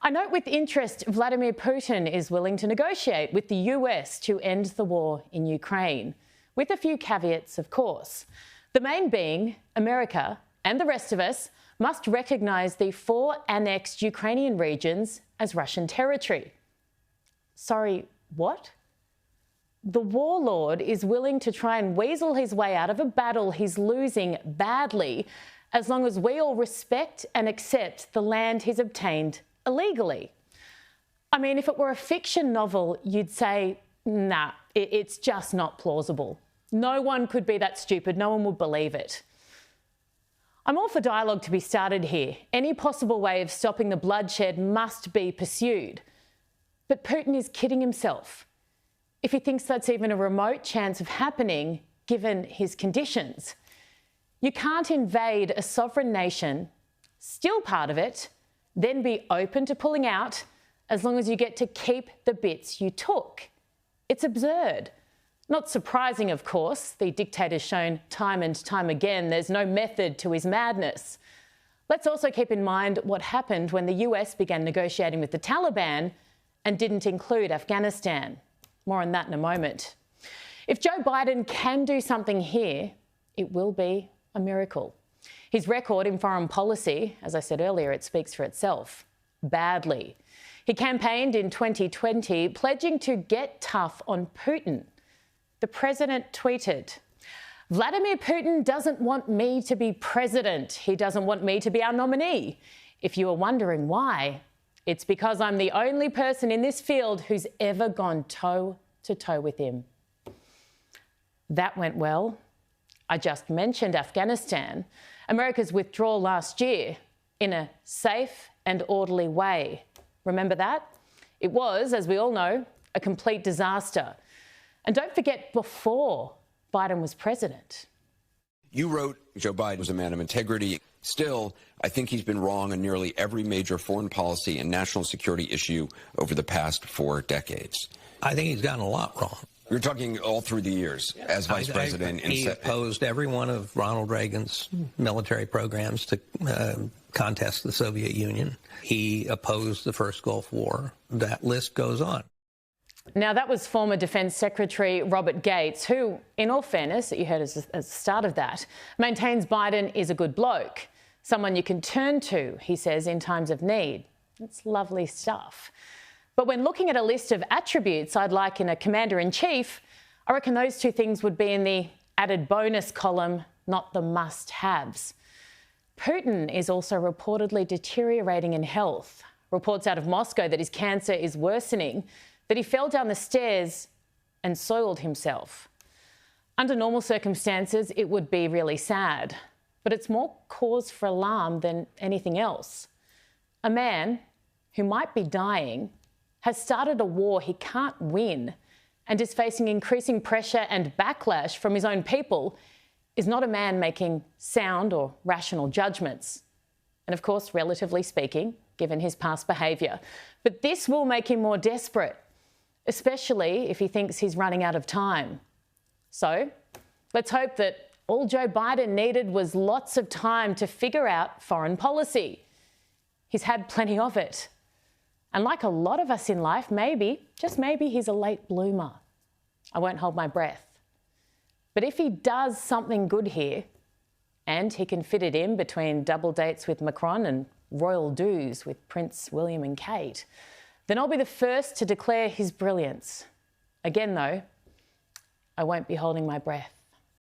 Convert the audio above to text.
I note with interest Vladimir Putin is willing to negotiate with the US to end the war in Ukraine, with a few caveats, of course. The main being America and the rest of us must recognise the 4 annexed Ukrainian regions as Russian territory. Sorry, what? The warlord is willing to try and weasel his way out of a battle he's losing badly, as long as we all respect and accept the land he's obtained illegally. I mean, if it were a fiction novel, you'd say, nah, it's just not plausible. No one could be that stupid. No one would believe it. I'm all for dialogue to be started here. Any possible way of stopping the bloodshed must be pursued. But Putin is kidding himself if he thinks that's even a remote chance of happening, given his conditions. You can't invade a sovereign nation, still part of it, then be open to pulling out as long as you get to keep the bits you took. It's absurd. Not surprising, of course. The dictator's shown time and time again there's no method to his madness. Let's also keep in mind what happened when the US began negotiating with the Taliban and didn't include Afghanistan. More on that in a moment. If Joe Biden can do something here, it will be a miracle. His record in foreign policy, as I said earlier, it speaks for itself. Badly. He campaigned in 2020, pledging to get tough on Putin. The president tweeted, "Vladimir Putin doesn't want me to be president. He doesn't want me to be our nominee. If you are wondering why, it's because I'm the only person in this field who's ever gone toe-to-toe with him." That went well. I just mentioned Afghanistan, America's withdrawal last year, in a safe and orderly way. Remember that? It was, as we all know, a complete disaster. And don't forget, before Biden was president. You wrote Joe Biden was a man of integrity. Still, I think he's been wrong on nearly every major foreign policy and national security issue over the past 4 decades. I think he's gotten a lot wrong. You're talking all through the years as vice president. He opposed every one of Ronald Reagan's military programs to contest the Soviet Union. He opposed the first Gulf War. That list goes on. Now, that was former Defence Secretary Robert Gates, who, in all fairness, that you heard as the start of that, maintains Biden is a good bloke, someone you can turn to, he says, in times of need. That's lovely stuff. But when looking at a list of attributes I'd like in a commander-in-chief, I reckon those 2 things would be in the added bonus column, not the must-haves. Putin is also reportedly deteriorating in health. Reports out of Moscow that his cancer is worsening, that he fell down the stairs and soiled himself. Under normal circumstances, it would be really sad, but it's more cause for alarm than anything else. A man who might be dying has started a war he can't win and is facing increasing pressure and backlash from his own people is not a man making sound or rational judgments. And of course, relatively speaking, given his past behaviour. But this will make him more desperate, especially if he thinks he's running out of time. So let's hope that all Joe Biden needed was lots of time to figure out foreign policy. He's had plenty of it. And like a lot of us in life, maybe, just maybe, he's a late bloomer. I won't hold my breath. But if he does something good here, and he can fit it in between double dates with Macron and royal dues with Prince William and Kate, then I'll be the first to declare his brilliance. Again, though, I won't be holding my breath.